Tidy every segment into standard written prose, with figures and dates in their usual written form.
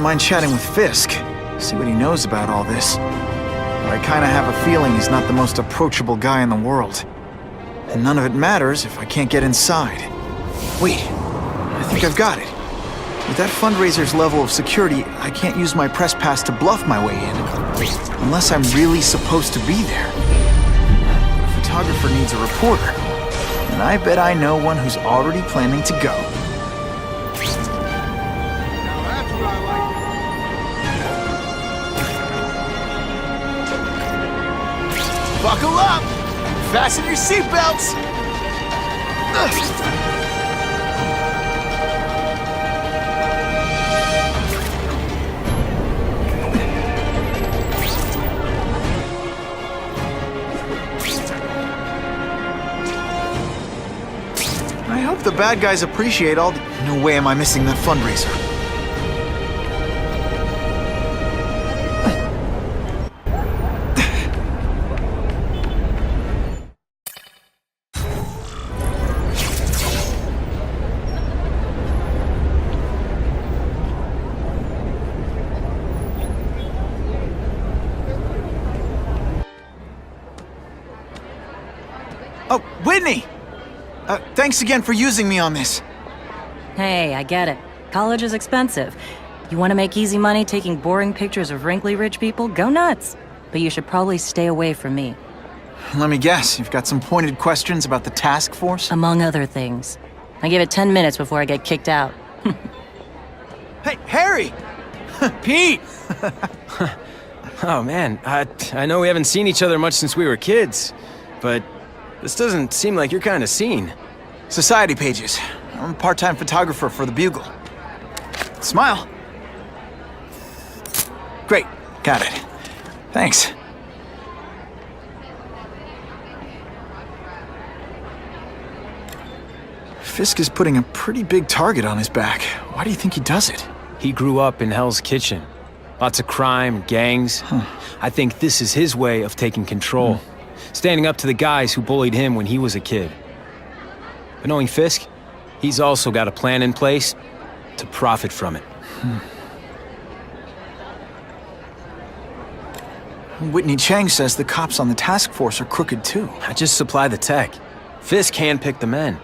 mind chatting with Fisk. See what he knows about all this. But I kinda have a feeling he's not the most approachable guy in the world. And none of it matters if I can't get inside. Wait, I think I've got it. With that fundraiser's level of security, I can't use my press pass to bluff my way in. Unless I'm really supposed to be there. A photographer needs a reporter. And I bet I know one who's already planning to go. Buckle up! Fasten your seatbelts! I hope the bad guys appreciate all the... No way am I missing that fundraiser. Oh, Whitney! Thanks again for using me on this. Hey, I get it. College is expensive. You want to make easy money taking boring pictures of wrinkly rich people? Go nuts! But you should probably stay away from me. Let me guess, you've got some pointed questions about the task force? Among other things. I give it 10 minutes before I get kicked out. Hey, Harry! Pete! Oh man, I know we haven't seen each other much since we were kids, but this doesn't seem like your kind of scene. Society pages. I'm a part-time photographer for the Bugle. Smile. Great, got it. Thanks. Fisk is putting a pretty big target on his back. Why do you think he does it? He grew up in Hell's Kitchen. Lots of crime, gangs. I think this is his way of taking control. Standing up to the guys who bullied him when he was a kid. But knowing Fisk, he's also got a plan in place to profit from it. Whitney Chang says the cops on the task force are crooked too. I just supply the tech. Fisk handpicked the men.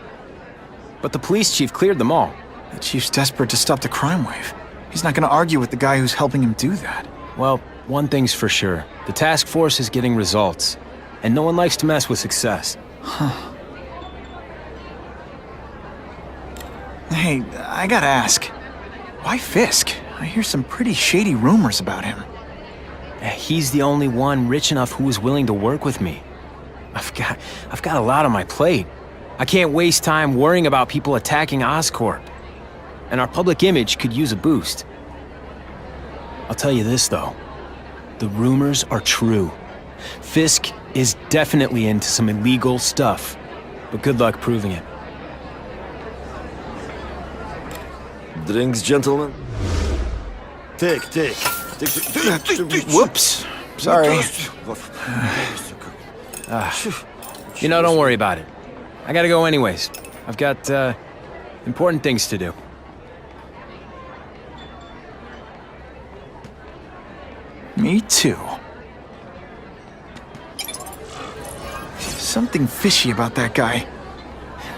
But the police chief cleared them all. The chief's desperate to stop the crime wave. He's not going to argue with the guy who's helping him do that. Well, one thing's for sure. The task force is getting results. And no one likes to mess with success. Hey, I gotta ask. Why Fisk? I hear some pretty shady rumors about him. He's the only one rich enough who is willing to work with me. I've got a lot on my plate. I can't waste time worrying about people attacking Oscorp. And our public image could use a boost. I'll tell you this, though. The rumors are true. Fisk is definitely into some illegal stuff. But good luck proving it. Drinks, gentlemen? Take. Whoops. Sorry. Don't worry about it. I gotta go anyways. I've got, important things to do. Me too. Something fishy about that guy.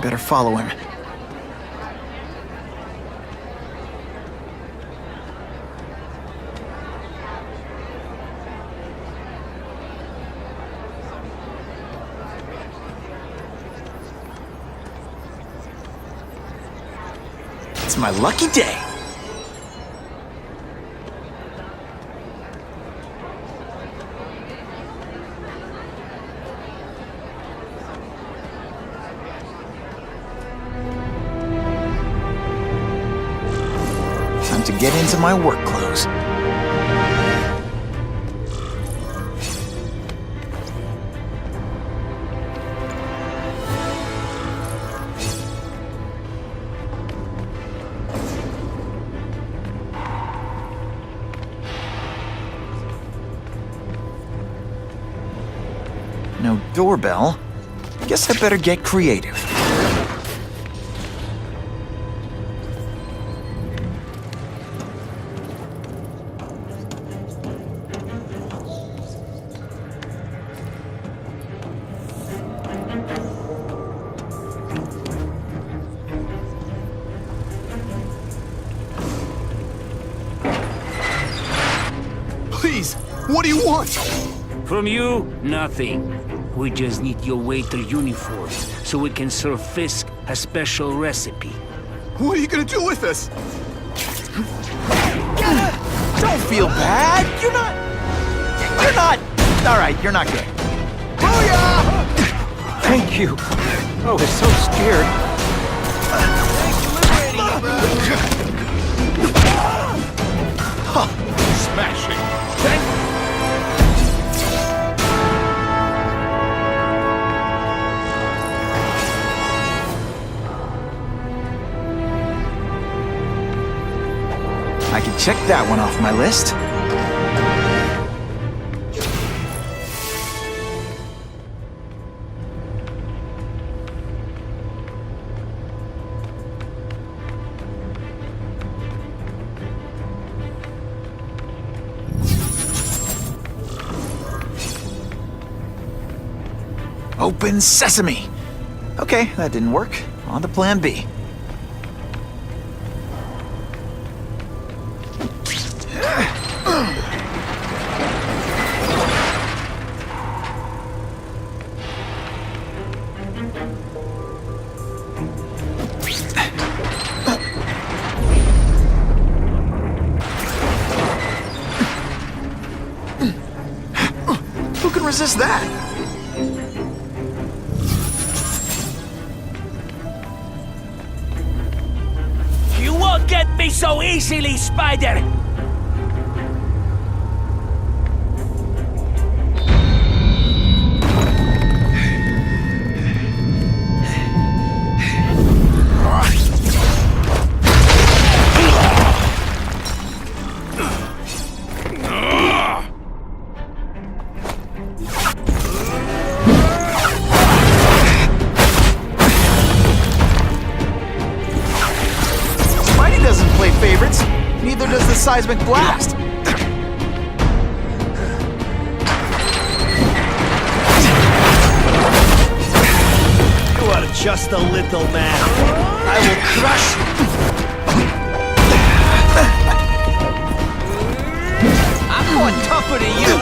Better follow him. It's my lucky day. Time to get into my work clothes. No doorbell. Guess I better get creative. Please, what do you want? From you, nothing. We just need your waiter uniform so we can serve Fisk a special recipe. What are you gonna do with us? Don't feel bad. You're not. All right, you're not gay. Booyah! Thank you. I was so scared. Smashing. I can check that one off my list. Open sesame! Okay, that didn't work. On to plan B. Who can resist that? You won't get me so easily, Spider! Doesn't play favorites. Neither does the seismic blast. You are just a little man. I will crush you. I'm more tougher than you!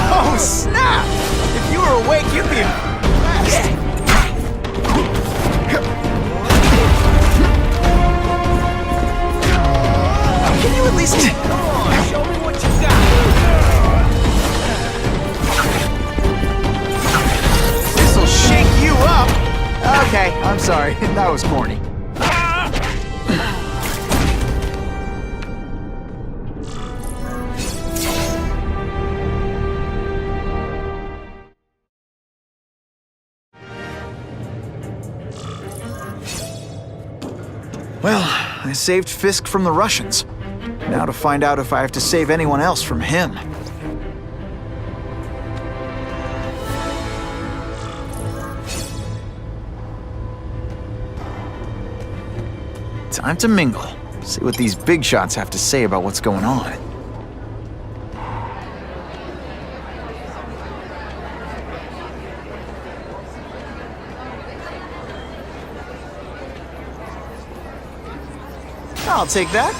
Oh, snap! If you were awake, you'd be impressed. Can you at least... Come on, show me what you got! This'll shake you up. Okay, I'm sorry. That was corny. Well, I saved Fisk from the Russians. Now to find out if I have to save anyone else from him. Time to mingle. See what these big shots have to say about what's going on. I'll take that.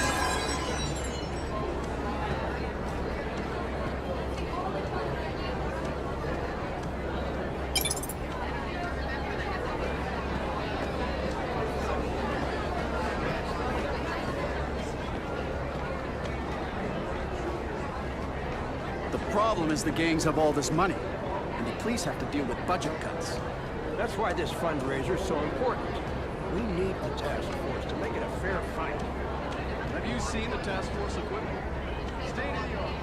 The problem is the gangs have all this money, and the police have to deal with budget cuts. That's why this fundraiser is so important. We need the task force to make it a fair fight. Have you seen the task force equipment? State of the art.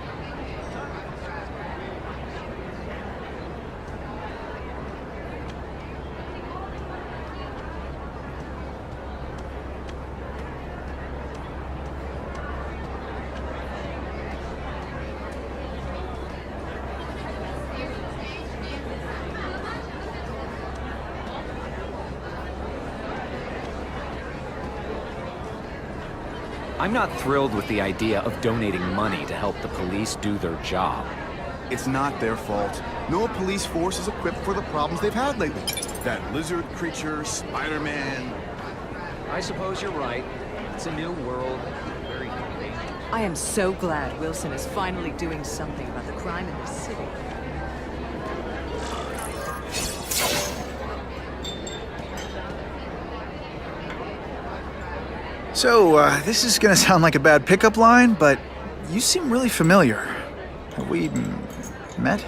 I'm not thrilled with the idea of donating money to help the police do their job. It's not their fault. No police force is equipped for the problems they've had lately. That lizard creature, Spider-Man. I suppose you're right. It's a new world. Very dangerous. I am so glad Wilson is finally doing something about the crime in this city. So, this is gonna sound like a bad pickup line, but you seem really familiar. Have we met?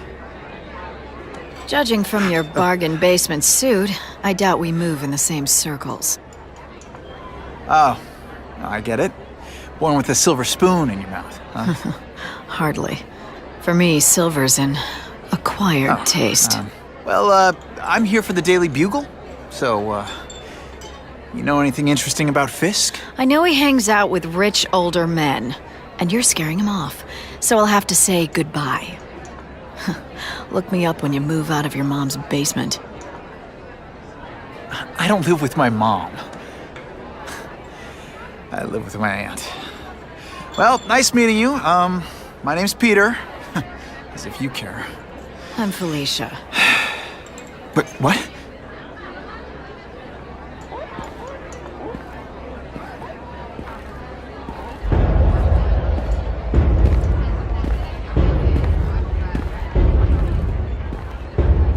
Judging from your bargain basement suit, I doubt we move in the same circles. Oh, I get it. Born with a silver spoon in your mouth, huh? Hardly. For me, silver's an acquired taste. Well, I'm here for the Daily Bugle, so, you know anything interesting about Fisk? I know he hangs out with rich older men, and you're scaring him off, so I'll have to say goodbye. Look me up when you move out of your mom's basement. I don't live with my mom. I live with my aunt. Well, nice meeting you. My name's Peter. As if you care. I'm Felicia. But what?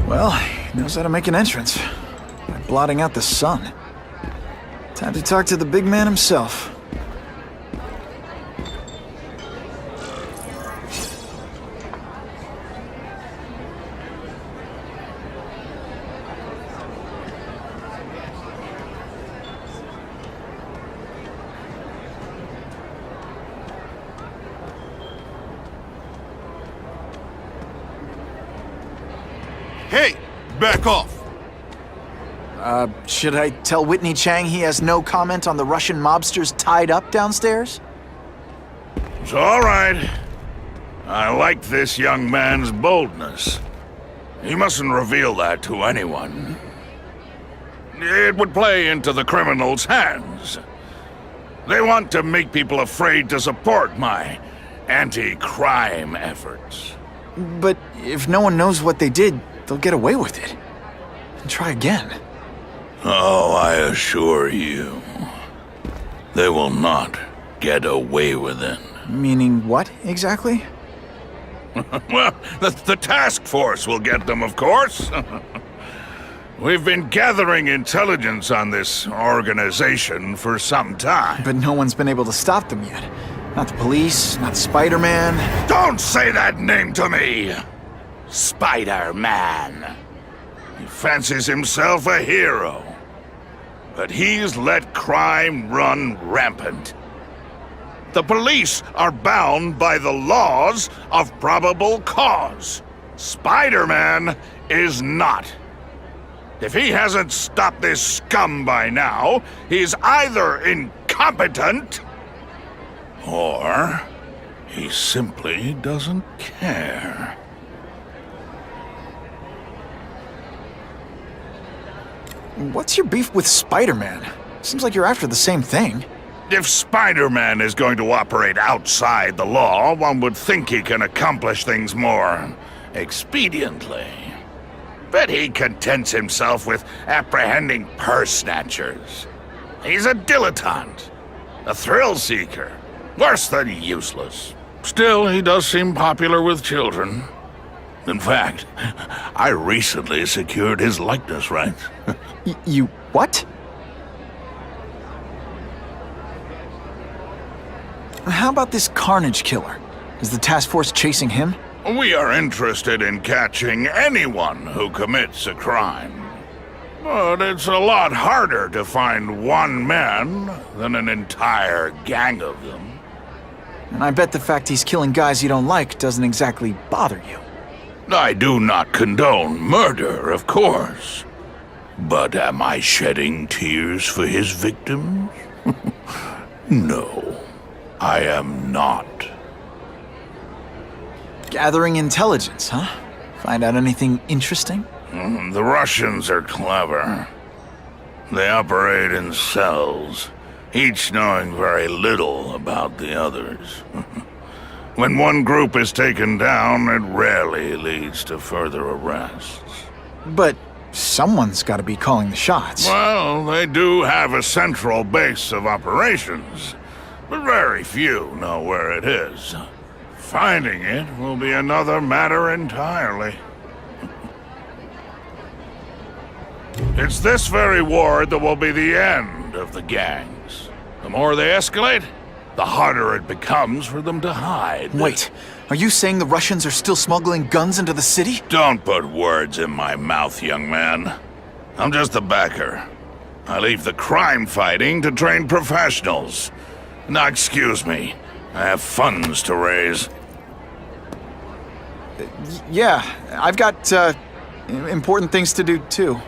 Well, he knows how to make an entrance by blotting out the sun. Time to talk to the big man himself. Hey, back off. Should I tell Whitney Chang he has no comment on the Russian mobsters tied up downstairs? It's all right. I like this young man's boldness. He mustn't reveal that to anyone. It would play into the criminals' hands. They want to make people afraid to support my anti-crime efforts. But if no one knows what they did, they'll get away with it. And try again. Oh, I assure you, they will not get away with it. Meaning what, exactly? Well, the task force will get them, of course. We've been gathering intelligence on this organization for some time. But no one's been able to stop them yet. Not the police, not Spider-Man. Don't say that name to me! Spider-Man. He fancies himself a hero. But he's let crime run rampant. The police are bound by the laws of probable cause. Spider-Man is not. If he hasn't stopped this scum by now, he's either incompetent or he simply doesn't care. What's your beef with Spider-Man? Seems like you're after the same thing. If Spider-Man is going to operate outside the law, one would think he can accomplish things more expediently. But he contents himself with apprehending purse snatchers. He's a dilettante, a thrill seeker, worse than useless. Still, he does seem popular with children. In fact, I recently secured his likeness rights. You what? How about this Carnage Killer? Is the task force chasing him? We are interested in catching anyone who commits a crime. But it's a lot harder to find one man than an entire gang of them. And I bet the fact he's killing guys you don't like doesn't exactly bother you. I do not condone murder, of course. But am I shedding tears for his victims? No, I am not. Gathering intelligence, huh? Find out anything interesting? The Russians are clever. They operate in cells, each knowing very little about the others. When one group is taken down, it rarely leads to further arrests. But someone's got to be calling the shots. Well, they do have a central base of operations, but very few know where it is. Finding it will be another matter entirely. It's this very ward that will be the end of the gangs. The more they escalate, the harder it becomes for them to hide. Wait, are you saying the Russians are still smuggling guns into the city? Don't put words in my mouth, young man. I'm just a backer. I leave the crime fighting to trained professionals. Now, excuse me. I have funds to raise. Yeah, I've got, important things to do, too.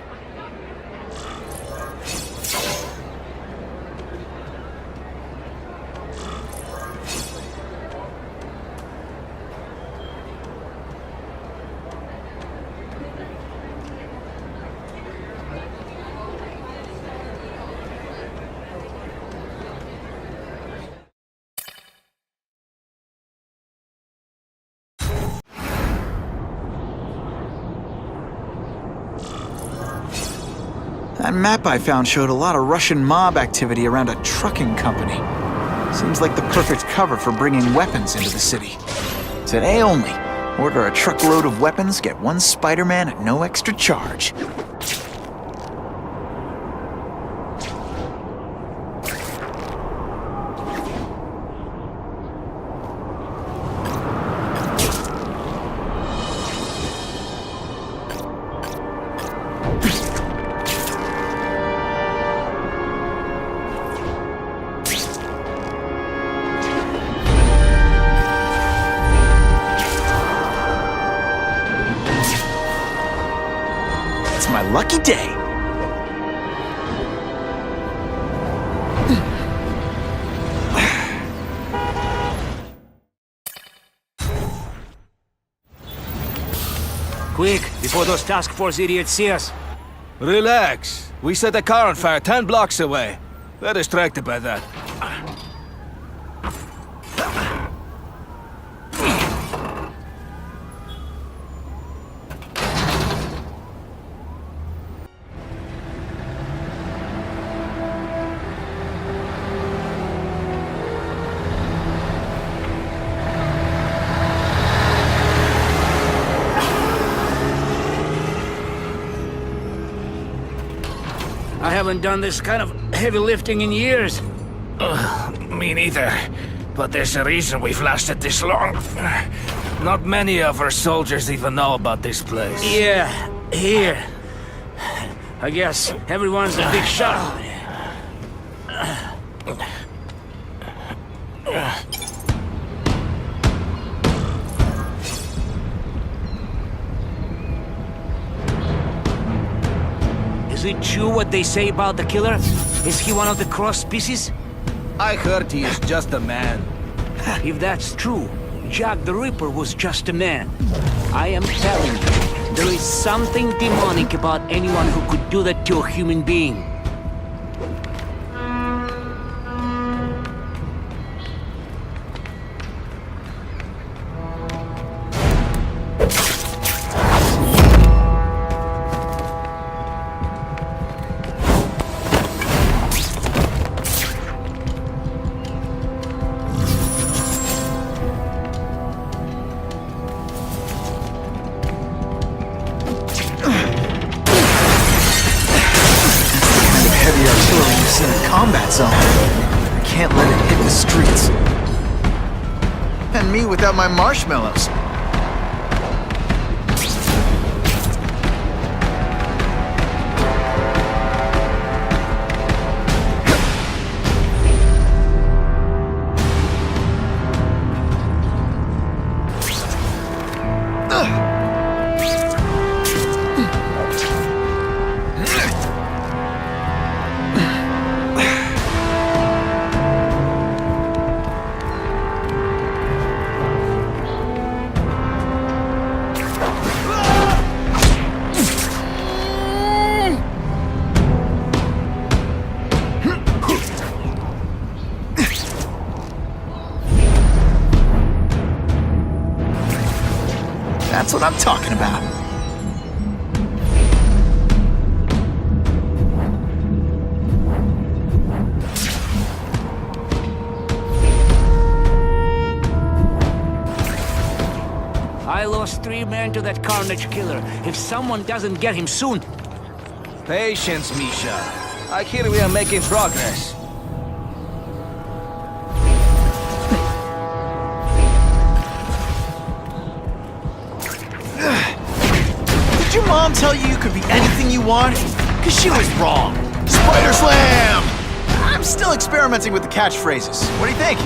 That map I found showed a lot of Russian mob activity around a trucking company. Seems like the perfect cover for bringing weapons into the city. Today only, order a truckload of weapons, get one Spider-Man at no extra charge. My lucky day. Quick, before those task force idiots see us. Relax. We set a car on fire 10 blocks away. They're distracted by that. I haven't done this kind of heavy lifting in years. Me neither. But there's a reason we've lasted this long. Not many of our soldiers even know about this place. Yeah, here. I guess everyone's a big shot. Is it true what they say about the killer? Is he one of the cross species? I heard he is just a man. If that's true, Jack the Ripper was just a man. I am telling you, there is something demonic about anyone who could do that to a human being. In the combat zone. I can't let it hit the streets. And me without my marshmallows. That's what I'm talking about. I lost 3 men to that Carnage Killer. If someone doesn't get him soon... Patience, Misha. I hear we are making progress. Did your mom tell you you could be anything you want? Because she was wrong. Spider Slam! I'm still experimenting with the catchphrases. What do you think?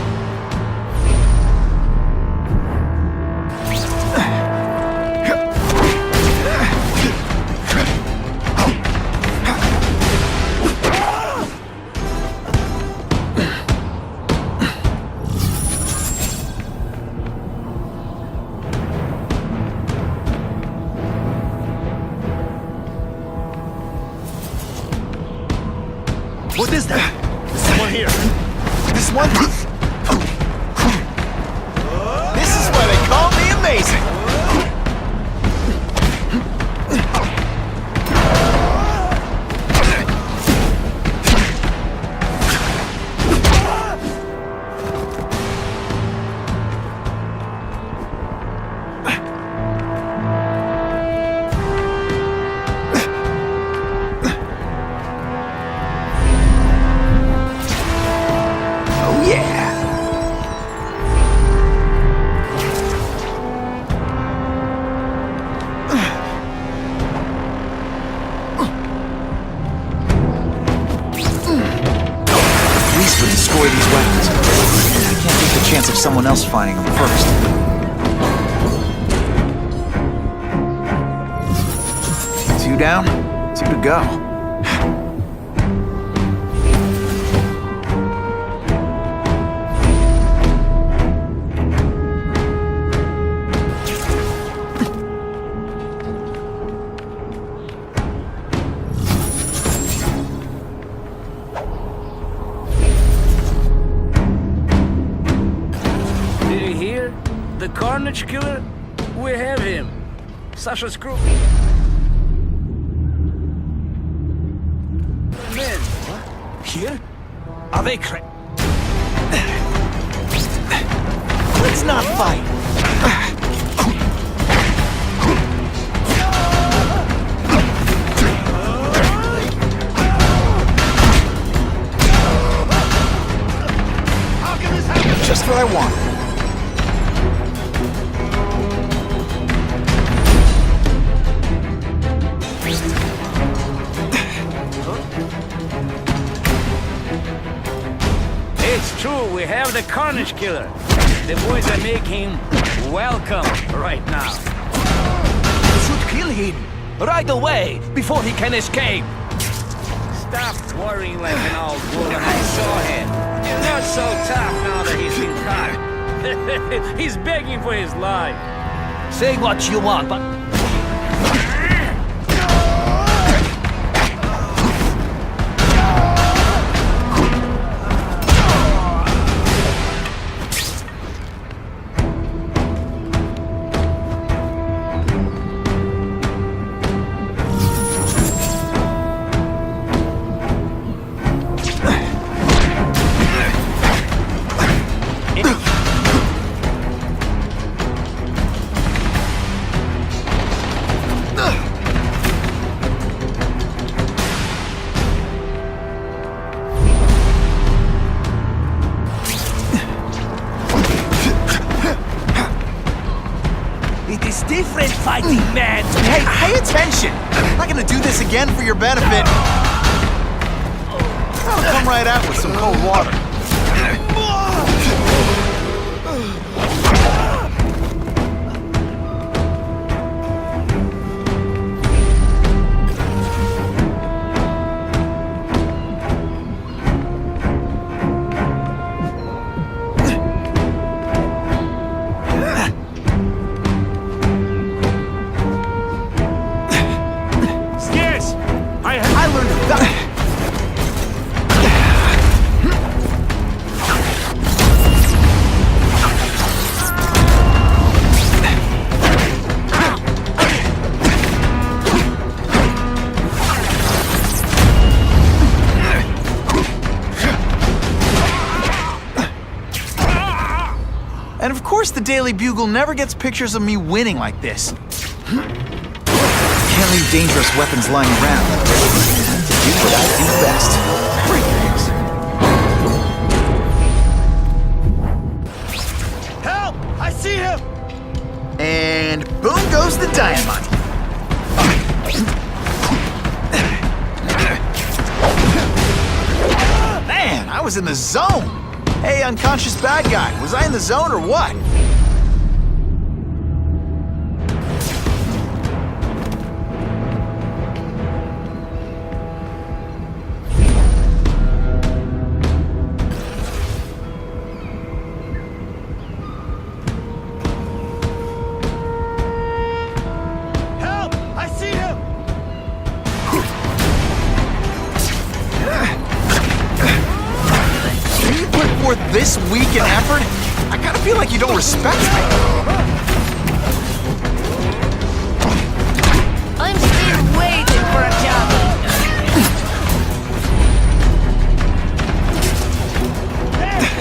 What is that? There's someone here. This one? This is why they call me amazing! Chance of someone else finding them first. 2 down, 2 to go. The Carnage Killer? We have him. Sasha's crew. Men. What? Here? Are they Let's not fight. How can this happen? Just what I want. It's true, we have the Carnage Killer. The boys are making him welcome right now. We should kill him right away before he can escape. Stop worrying like an old woman. I saw him. He's not so tough now that he's been caught. He's begging for his life. Say what you want, but... Different fighting, man! Hey, pay attention! I'm not gonna do this again for your benefit. I'll come right out with some cold water. And of course the Daily Bugle never gets pictures of me winning like this. Can't leave dangerous weapons lying around. To do what I do best. Break things. Help! I see him! And boom goes the dynamite. Man, I was in the zone. Hey, unconscious bad guy, was I in the zone or what? Help! I see him! Can you put forth this weak an effort? I kinda feel like you don't respect me. I'm still waiting for a job.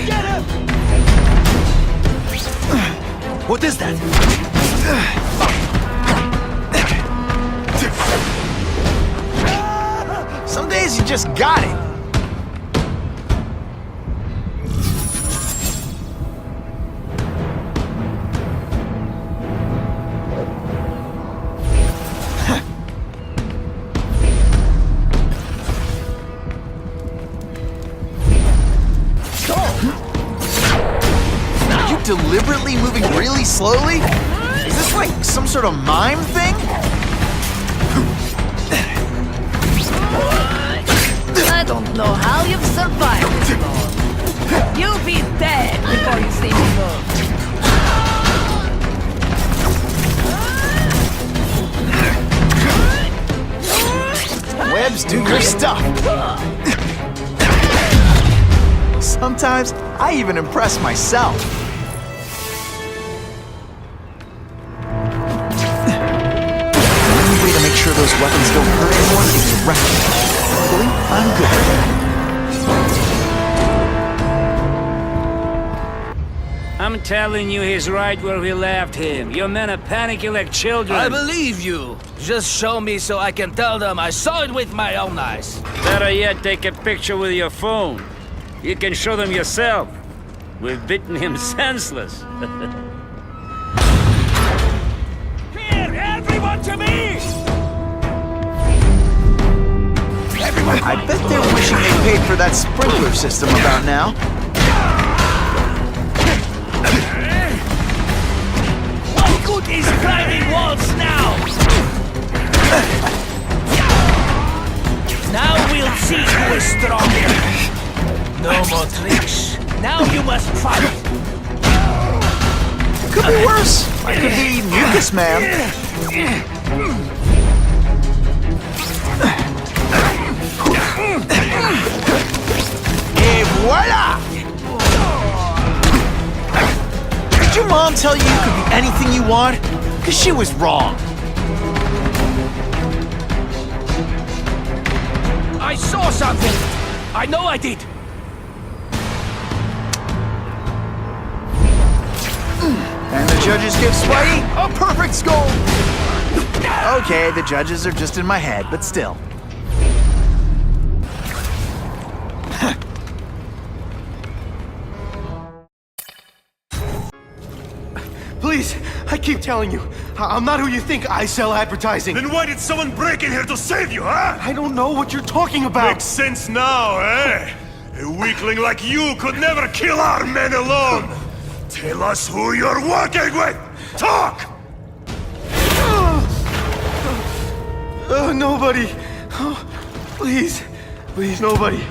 Get him! What is that? Some days you just got it. Are you deliberately moving really slowly? Is this like some sort of mime thing? I don't know how you've survived this long. You'll be dead before you see me move. Webs do your stuff. Sometimes I even impress myself. The only way to make sure those weapons don't hurt anyone is directly. Luckily, I'm good. I'm telling you, he's right where we left him. Your men are panicking like children. I believe you. Just show me so I can tell them I saw it with my own eyes. Better yet, take a picture with your phone. You can show them yourself. We've beaten him senseless. Here, everyone to me! Everyone! I bet they're wishing they paid for that sprinkler system about now. What good is climbing walls now? Now we'll see who is stronger. No more tricks. Now you must fight. Could be worse. I could be Mucus Man. Et voila! Did your mom tell you you could be anything you want? Because she was wrong. I saw something. I know I did. And the judges give Spidey a perfect scold. Okay, the judges are just in my head, but still. Please, I keep telling you, I'm not who you think. I sell advertising. Then why did someone break in here to save you, huh? I don't know what you're talking about. Makes sense now, eh? A weakling like you could never kill our men alone. Tell us who you're working with! Talk! Nobody. Oh, please. Please, nobody.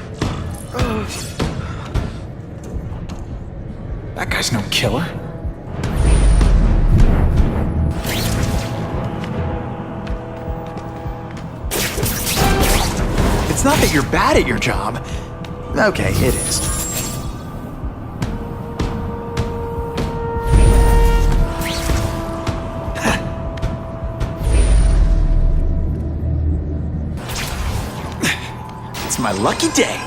That guy's no killer. It's not that you're bad at your job. Okay, it is. It's my lucky day.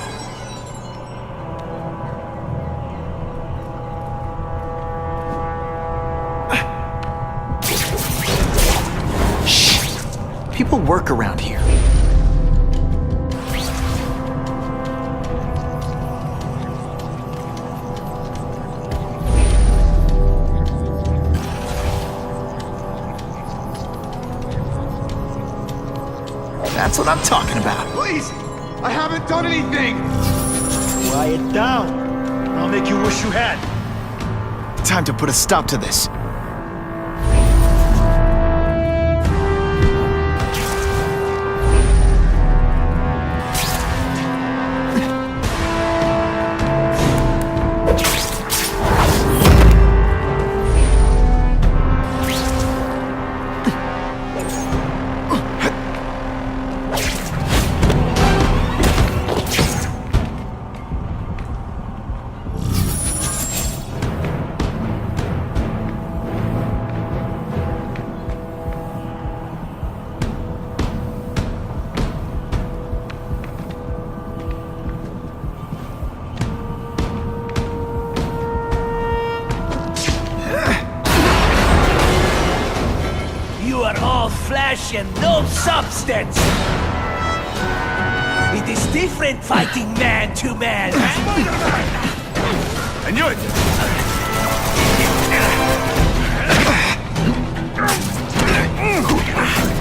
people work around here? That's what I'm talking about. Please! I haven't done anything! Quiet down. I'll make you wish you had. Time to put a stop to this. You are all flesh and no substance! It is different fighting man to man! I knew it!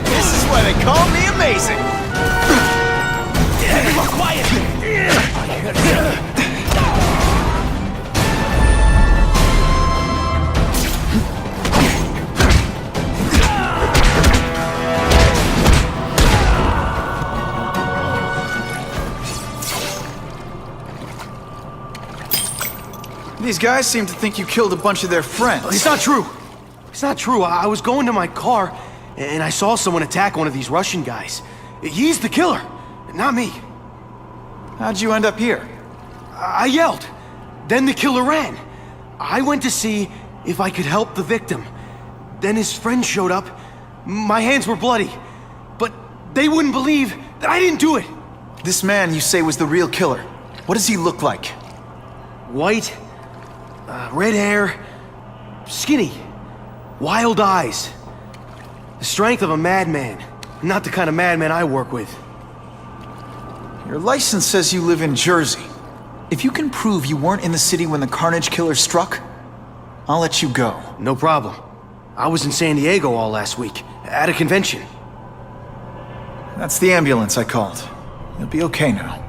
This is why they call me amazing! Quiet! I heard something. These guys seem to think you killed a bunch of their friends. It's not true. It's not true. I was going to my car, and I saw someone attack one of these Russian guys. He's the killer, not me. How'd you end up here? I yelled. Then the killer ran. I went to see if I could help the victim. Then his friend showed up. My hands were bloody. But they wouldn't believe that I didn't do it. This man you say was the real killer. What does he look like? White, red hair, skinny, wild eyes. The strength of a madman. Not the kind of madman I work with. Your license says you live in Jersey. If you can prove you weren't in the city when the Carnage Killer struck, I'll let you go. No problem. I was in San Diego all last week, at a convention. That's the ambulance I called. You'll be okay now.